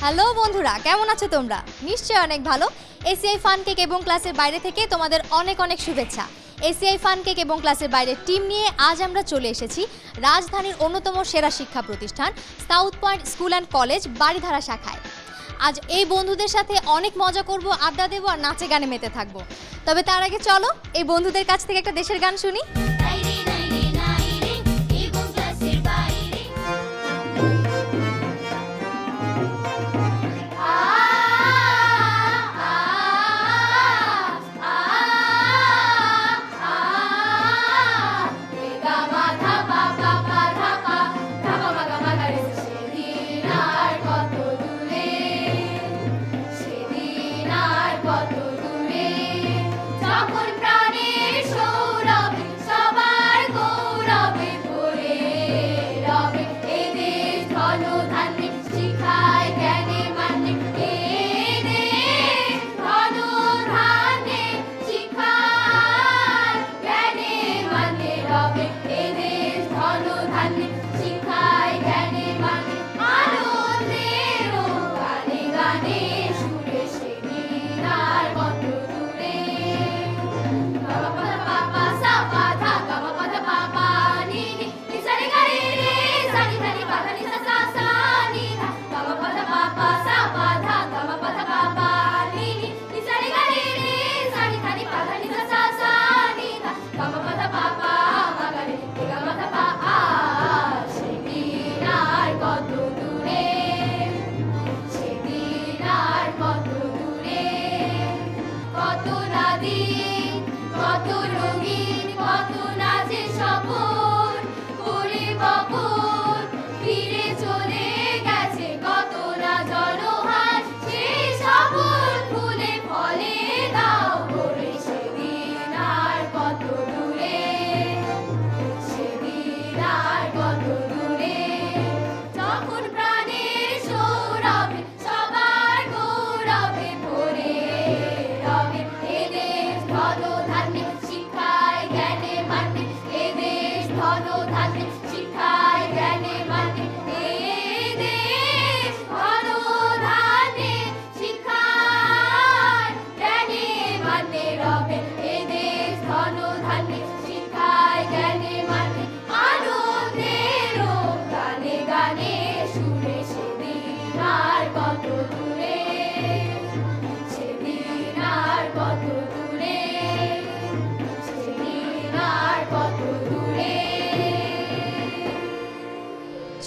Hello বন্ধুরা, কেমন আছো তোমরা? নিশ্চয়ই অনেক ভালো। এসিআই ফান কেক এবং ক্লাসের বাইরে থেকে তোমাদের অনেক অনেক শুভেচ্ছা। এসিআই ফান কেক এবং ক্লাসের বাইরের টিম নিয়ে আজ আমরা চলে এসেছি রাজধানীর অন্যতম সেরা শিক্ষা প্রতিষ্ঠান south point school and college Baridhara শাখায়। আজ এই বন্ধুদের সাথে অনেক মজা করব, আড্ডা দেবো আর নাচে গানে মেতে থাকবো। তবে তার আগে চলো এই বন্ধুদের কাছ থেকে একটা দেশের গান শুনি।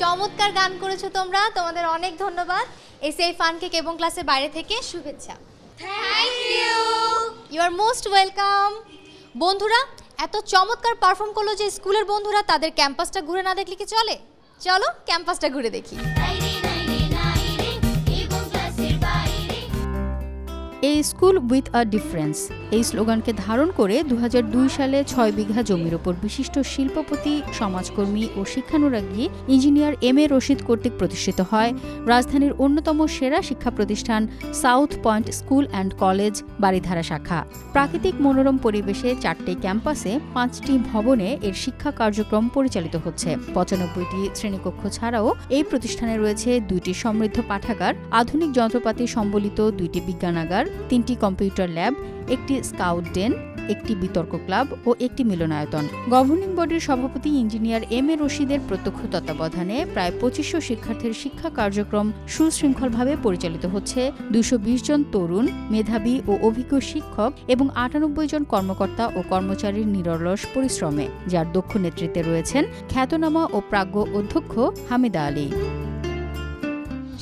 চমৎকার গান করেছো তোমরা, তোমাদের অনেক ধন্যবাদ। এসিআই ফান কেক এবং ক্লাসের বাইরে থেকে শুভেচ্ছা। Thank you. You are most welcome. বন্ধুরা, এত চমৎকার পারফর্ম করলো যে স্কুলের বন্ধুরা, তাদের ক্যাম্পাসটা ঘুরে না দেখলে কি চলে? চলো ক্যাম্পাসটা ঘুরে দেখি। এ স্কুল উইথ আ ডিফারেন্স এই স্লোগানকে ধারণ করে 2002 সালে 6 বিঘা জমির ওপর বিশিষ্ট শিল্পপতি, সমাজকর্মী ও শিক্ষানুরাগী ইঞ্জিনিয়ার এম.এ. রশিদ কর্তৃক প্রতিষ্ঠিত হয় রাজধানীর অন্যতম সেরা শিক্ষা প্রতিষ্ঠান south point school and college Baridhara শাখা। প্রাকৃতিক মনোরম পরিবেশে 4টি ক্যাম্পাসে 5টি ভবনে এর শিক্ষা কার্যক্রম পরিচালিত হচ্ছে। 95টি শ্রেণীকক্ষ ছাড়াও এই প্রতিষ্ঠানে রয়েছে 2টি সমৃদ্ধ পাঠাগার, আধুনিক যন্ত্রপাতি সম্বলিত 2টি বিজ্ঞানাগার, 3টি কম্পিউটার ল্যাব, একটি স্কাউট ডেন, একটি বিতর্ক ক্লাব ও একটি মিলনায়তন। গভর্নিং বডির সভাপতি ইঞ্জিনিয়ার এম.এ. রশিদের প্রত্যক্ষ তত্ত্বাবধানে প্রায় 2500 শিক্ষার্থীর শিক্ষা কার্যক্রম সুশৃঙ্খলভাবে পরিচালিত হচ্ছে 220 জন তরুণ, মেধাবী ও অভিজ্ঞ শিক্ষক এবং 98 জন কর্মকর্তা ও কর্মচারীর নিরলস পরিশ্রমে, যার দক্ষ নেতৃত্বে রয়েছেন খ্যাতনামা ও প্রাজ্ঞ অধ্যক্ষ হামিদা আলী।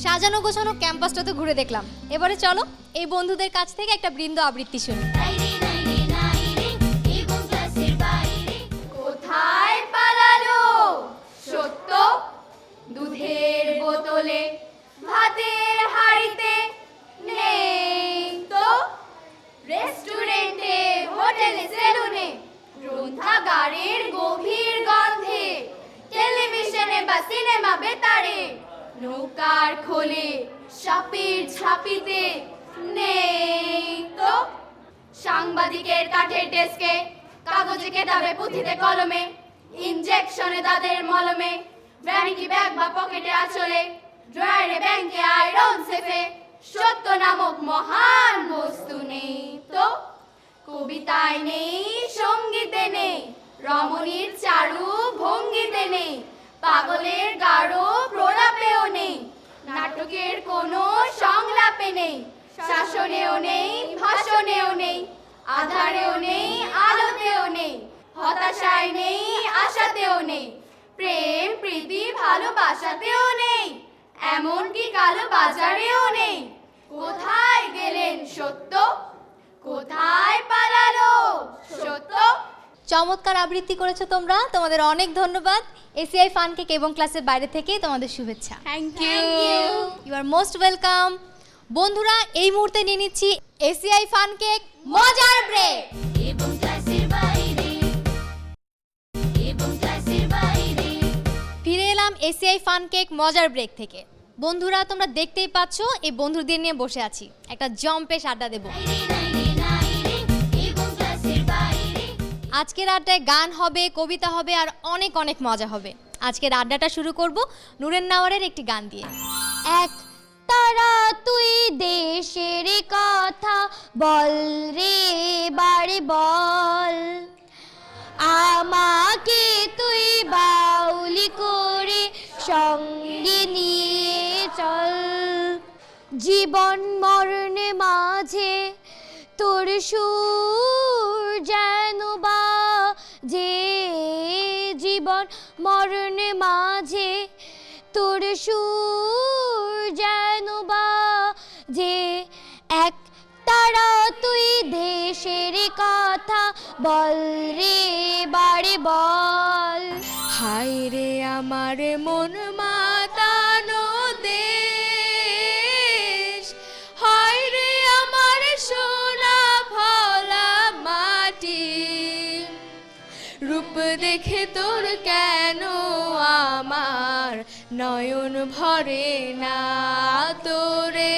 সাজানো গোছানো ক্যাম্পাসটা তো ঘুরে দেখলাম, এবারে চলো এই বন্ধুদের কাছ থেকে একটা বৃন্দ আবৃত্তি শুনি। কোথায় পালালো সত্য? দুধের বোতলে, ভাতের হাঁড়িতে নেই তো। রেস্টুরেন্টে, হোটেলে, সেলুনে, গ্রন্থাগারের গভীর গন্ধে, টেলিভিশনে বা সিনেমা বেতারে, নৌকার খোলে, সাপের ঝাঁপিতে নেই তো। সাংবাদিকের কাঠের ডেস্কে, কাগজে কেতাবে, পুঁথিতে কলমে, ইনজেকশনে দাঁতের মলমে, ভ্যানিটি ব্যাগ বা পকেটে আঁচলে, ড্রয়ারে, ব্যাংকে, আয়রন সেফে সত্য নামক মহান বস্তু নেই তো। কবিতায় নেই, সঙ্গীতে নেই, রমণীর চারু ভঙ্গিতে নেই, পাগলের গাঢ় প্রলাপেও নেই, নাটকের কোনো সংলাপে নেই, শাসনেও নেই, ভাষণেও নেই, আধারেও নেই, আলোতেও নেই, হতাশায় নেই, আশাতেও নেই, প্রেম প্রীতি ভালোবাসাতেও নেই, এমনকি কালো বাজারেও নেই। কোথায় গেলেন সত্য, কোথায় পালালো সত্য? চমৎকার আবৃত্তি করেছো তোমরা, তোমাদের অনেক ধন্যবাদ। এসিআই ফান কেক এবং ক্লাসের বাইরে থেকে তোমাদের শুভেচ্ছা। Thank you. You are most welcome. বন্ধুরা, এই মুহূর্তে নিয়ে নিচ্ছি এসিআই ফান কেক মজার ব্রেক। ফিরে এলাম এসিআই ফান কেক মজার ব্রেক থেকে। বন্ধুরা, তোমরা দেখতেই পাচ্ছ এই বন্ধুদের নিয়ে বসে আছি, একটা জম্পেশ আড্ডা দেব। আজকের আড্ডায় গান হবে, কবিতা হবে আর অনেক অনেক মজা হবে। আজকের আড্ডাটা শুরু করব নূরেন নাওয়ারের একটি গান দিয়ে। এক তারা তুই দেশের কথা বল রে বারে বল, আমাকে তুই বাউলি করে সঙ্গে নিয়ে চল। জীবন মরণে মাঝে তোর সুর যেন বাজে, জীবন মরণে মাঝে তোর সুর যেন বাজে। এক তারা তুই দেশের কথা বল রে বারে বল। হায় রে আমার মন মাতানো দেশ, হায় রে আমার সোনা ভোলা মাটি, রূপ দেখে তোর কেন আমার নয়ন ভরে না, তোরে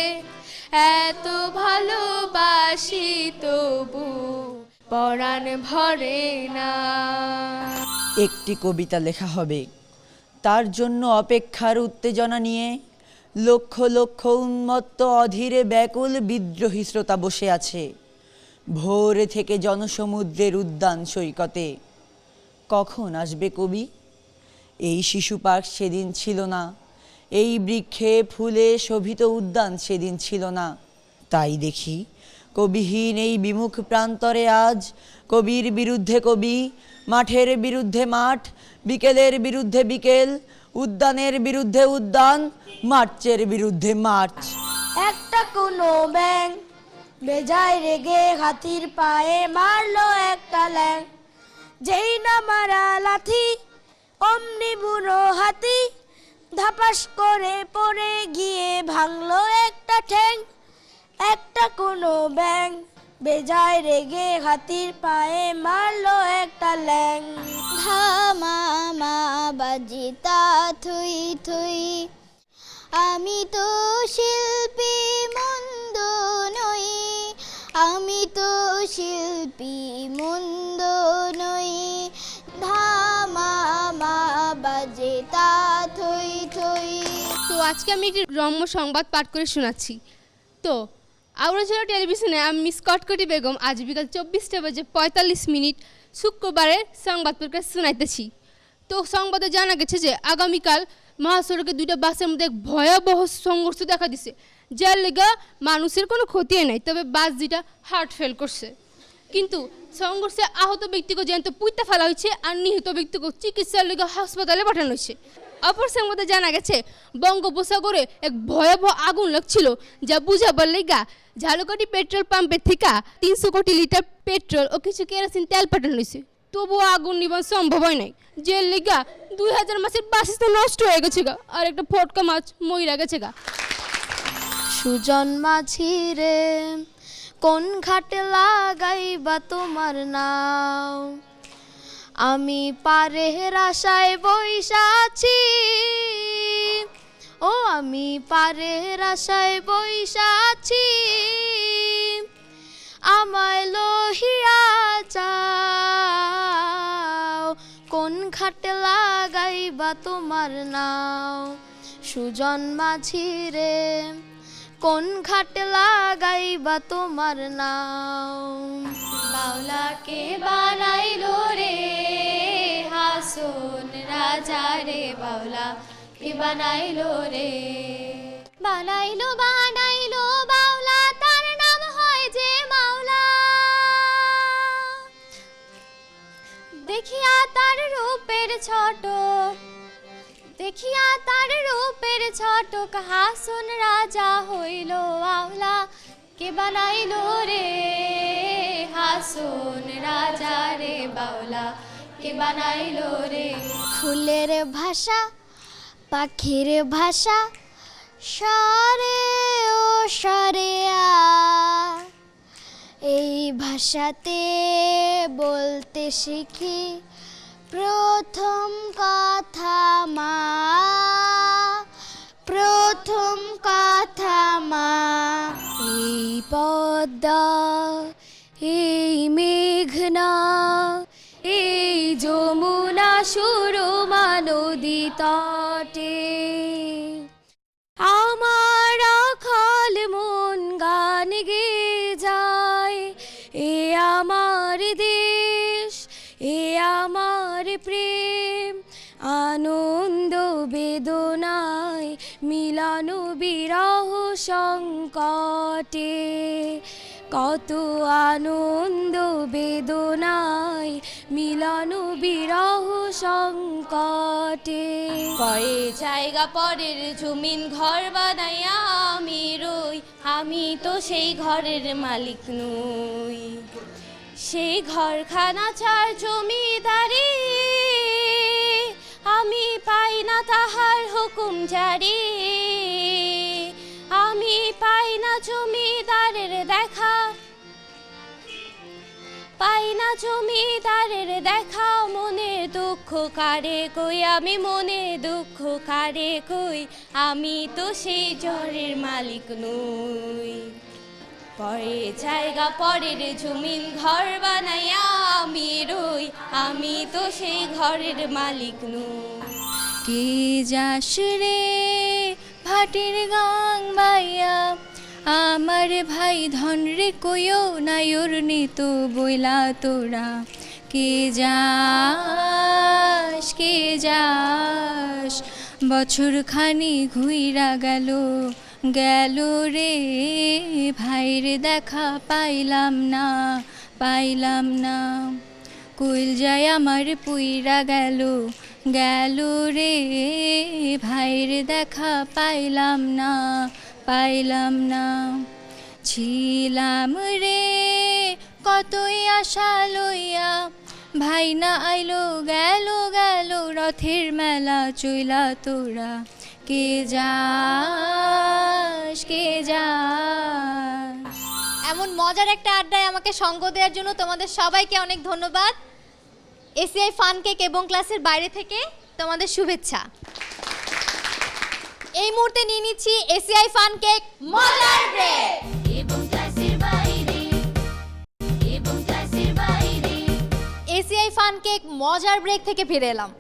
এত ভালোবাসি তবু পরাণ ভরে না। একটি কবিতা লেখা হবে, তার জন্য অপেক্ষার উত্তেজনা নিয়ে লক্ষ লক্ষ উন্মত্ত অধীরে ব্যাকুল বিদ্রোহী শ্রোতা বসে আছে ভোর থেকে জনসমুদ্রের উদ্যান সৈকতে। কখন আসবে কবি? এই শিশু পার্ক সেদিন ছিল না, এই বৃক্ষে ফুলে শোভিত উদ্যান সেদিন ছিল না। তাই দেখি কবিহীন এই বিমুখ প্রান্তরে আজ কবির বিরুদ্ধে কবি, মাঠের বিরুদ্ধে মাঠ, বিকেলের বিরুদ্ধে বিকেল, উদ্যানের বিরুদ্ধে উদ্যান, মার্চের বিরুদ্ধে মার্চ। একটা কোনো ব্যাং বেজায় রেগে হাতির পায়ে মারলো একটা ল্যাং, যেই না মারা লাথি অমনি বুড়ো হাতি ধাপাস করে পড়ে গিয়ে ভাঙলো একটা ঠ্যাং। একটা কোনো ব্যাং বেজায় রেগে হাতির পায়ে মারলো একটা ল্যাং। ধামা মা বাজিতা থুই থুই, আমি তো শিল্পী মন্দ নই, আমি তো শিল্পী মন্দ নই। ধামা মা বাজিতা থুই থুই। তো আজকে আমি একটি রম্য সংবাদ পাঠ করে শোনাচ্ছি। তো আউড়াছড়া টেলিভিশনে আমি মিস কটকটি বেগম আজ বিকাল 24:45 শুক্রবারের সংবাদ প্রকাশ শোনাইতেছি। তো সংবাদে জানা গেছে যে আগামীকাল মহাসড়কে দুইটা বাসের মধ্যে এক ভয়াবহ সংঘর্ষ দেখা দিছে, যার লেগা মানুষের কোনো ক্ষতি নাই, তবে বাস যেটা হার্ট ফেল করছে। কিন্তু সংঘর্ষে আহত ব্যক্তিকে জ্যান্ত পুঁতে ফেলা হয়েছে আর নিহত ব্যক্তিকে চিকিৎসার লেগে হাসপাতালে পাঠানো হয়েছে। অপর সংবাদে জানা গেছে বঙ্গোপসাগরে এক ভয়াবহ আগুন লাগছিল, যা বুঝাবার লেগা ঝালকাঠি পেট্রোল পাম্পের থেকে 300 কোটি লিটার পেট্রোল ও কিছু কেরোসিন তেল পাঠানো হয়েছে, তবুও আগুন নিবান সম্ভব হয় নাই। যে লেগা 2000 মাছের বাসস্থান নষ্ট হয়ে গেছে গা, আর একটা ফটকা মাছ মইরা গেছে গা। সুজন মাঝি রে কোন ঘাটে লাগাইবা তোমার নাও, আমি পারের আশায় বইসা আছি, ও আমি পারের আশায় বইসা আছি, আমায় লহিয়া যাও, কোন ঘাটে লাগাইবা তোমার নাও। সুজন মাঝি রে কোন ঘাটে লাগাইবা তোমার নাও। বাউলাকে বানাইলো রে হাসন রাজা রে, বাউলা কে বানাইলো রে, বানাইলো বানাইলো বাউলা, তার নাম হয় যে মাওলা। দেখিয়া তার রূপের ছটক, দেখিয়া তার রূপের ছটক, হাসন রাজা হইল আওলা, কে বানাইলো রে হাসন রাজা রে, বাউলা কে বানাইলো রে। ফুলের ভাষা পাখির ভাষা, সারে ও সারেয়া, এই ভাষাতে বলতে শিখি প্রথম কথা মা, প্রথম কথা মা। এই পদ্মা, এই মেঘনা, এই যমুনা সুরমা নদী তটে, আমার আখাল মন গান গেয়ে যায়। এ আমার দেশ, এ আমার প্রেম, আনন্দ বেদনায় মিলানো বিরহ সংকটে, কত আনন্দ বেদনায় মিলানো বিরহ সংকটে। পরে জায়গা পরের জমিন ঘর বানাইয়া আমি রই, আমি তো সেই ঘরের মালিক নই। সেই ঘরখানা চার জমিদারি, আমি পাই না তাহার হুকুম জারি, আমি পাই না জমিদারের দেখা, পাই না জমিদারের দেখা। মনে দুঃখ কারে কই, আমি মনে দুঃখ কারে কই, আমি তো সেই জ্বরের মালিক নই। পরে জায়গা পরের জমিন ঘর বানাইয়া আমি রই, আমি তো সেই ঘরের মালিক নই। কে যাস রে ভাটির গাং বাইয়া, আমার ভাই ধন রে কইও নায়র নিত বইলা তোরা। কে যাস, কে যাস, বছর খানি ঘুইরা গেল, গেল রে ভাইর দেখা পাইলাম না, পাইলাম না। কুইল যায় আমার পুইরা গেল, গেল রে ভাইর দেখা পাইলাম না, পাইলাম না। ছিলাম রে কতই আশা লইয়া, ভাই না আইলো, গেল গেল রথের মেলা চইলা তোরা। কে যাস, কে যাস। এমন মজার একটা আড্ডায় আমাকে সঙ্গ দেওয়ার জন্য তোমাদের সবাইকে অনেক ধন্যবাদ। এসিআই ফান কেক এবং ক্লাসের বাইরে থেকে তোমাদের শুভেচ্ছা। এই মুহূর্তে নিয়ে নিচ্ছি এসিআই ফান কেক মজার ব্রেক। এসিআই ফান কেক মজার ব্রেক থেকে ফিরে এলাম।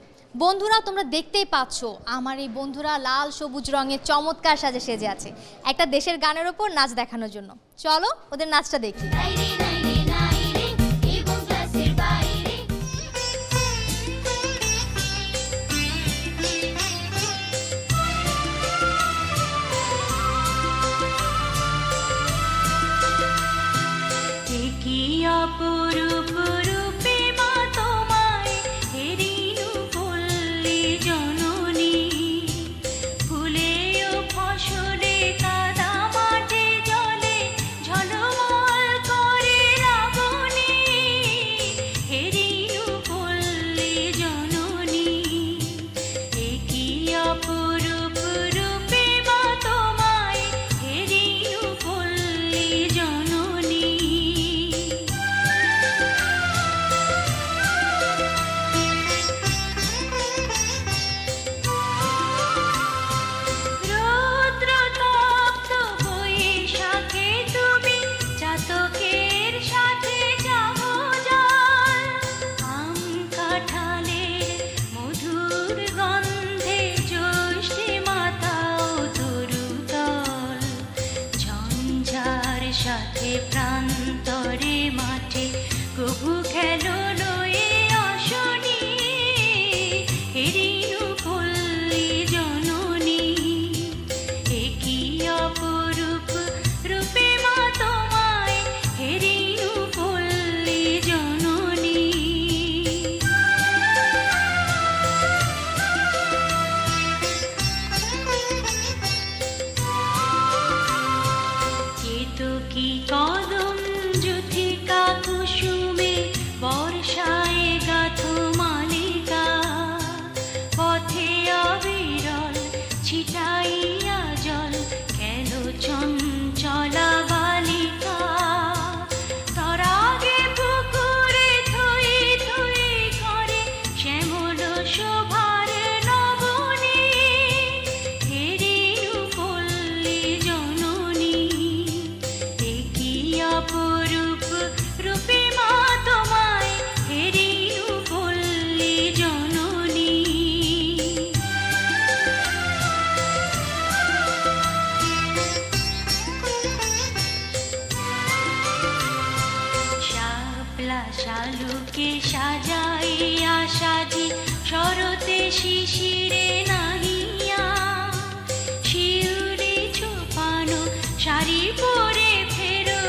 বন্ধুরা, তোমরা দেখতেই পাচ্ছ আমার এই বন্ধুরা লাল সবুজ রঙের চমৎকার সাজে সেজে আছে একটা দেশের গানের ওপর নাচ দেখানোর জন্য। চলো ওদের নাচটা দেখি। ফসলে কাদা মাঠে জলে ঝলমল করে আলোকে সাজাইয়া সাজি শরতে শিশিরে নাহিয়া শিউলি ছোপানো শাড়ি পরে ফেরো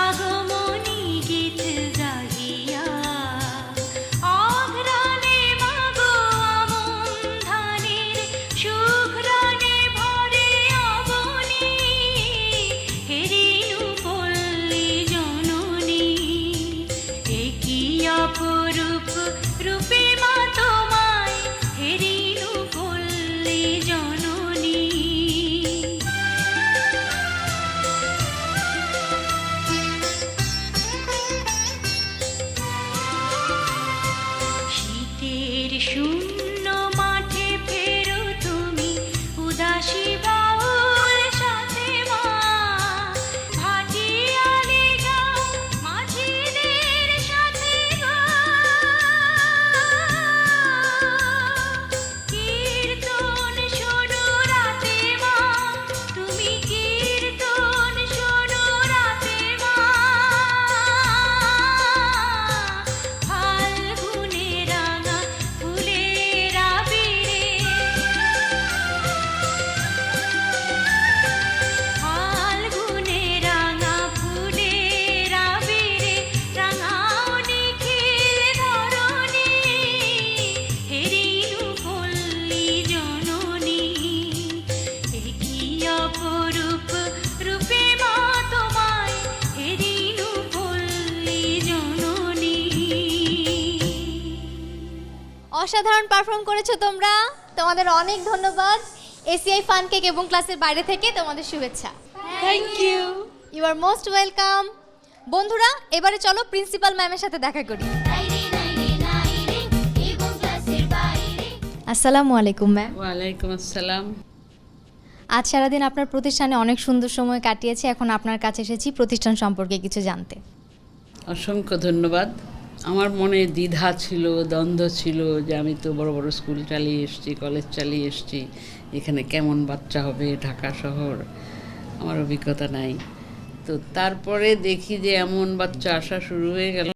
আগমনী গীত গাহিয়া অঘ্রাণে মাগো আমন ধানের সুঘ্রাণে ভরে অবনী হেরিনু পল্লী জননী একই অপরূপ রূপে মা তোমায় হেরিনু পল্লী জননী শীতের শূন্য মাঠে ফেরো তুমি উদাসী বাউল সাথে মা ভাটিয়ালি গাও মাঝিদের সাথে গো কীর্তন শোনো রাতে মা তুমি কীর্তন শোনো রাতে মা ফাল্গুনে রাঙা ফুলের আবিরে ফাল্গুনে রাঙা ফুলের আবিরে রাঙাও নিখিল ধরণী হেরিনু পল্লী জননী একই অপরূপ রূপে মা তোমায় হেরিনু পল্লী জননী অসাধারণ পারফর্ম করেছো তোমরা, তোমাদের অনেক ধন্যবাদ। এসিআই ফান কেক এবং ক্লাসের বাইরে থেকে তোমাদের শুভেচ্ছা। Thank you you are most welcome. বন্ধুরা, এবারে চলো প্রিন্সিপাল ম্যামের সাথে দেখা করি। আসসালামু আলাইকুম ম্যাম। ওয়ালাইকুম আসসালাম। আজ সারাদিন আপনার প্রতিষ্ঠানে অনেক সুন্দর সময় কাটিয়েছে, এখন আপনার কাছে এসেছি প্রতিষ্ঠান সম্পর্কে কিছু জানতে। অসংখ্য ধন্যবাদ। আমার মনে দ্বিধা ছিল, দ্বন্দ্ব ছিল যে আমি তো বড় বড় স্কুল চালিয়ে এসেছি, কলেজ চালিয়ে এসেছি, এখানে কেমন বাচ্চা হবে, ঢাকা শহর, আমার অভিজ্ঞতা নাই। তো তারপরে দেখি যে এমন বাচ্চা আসা শুরু হয়ে গেল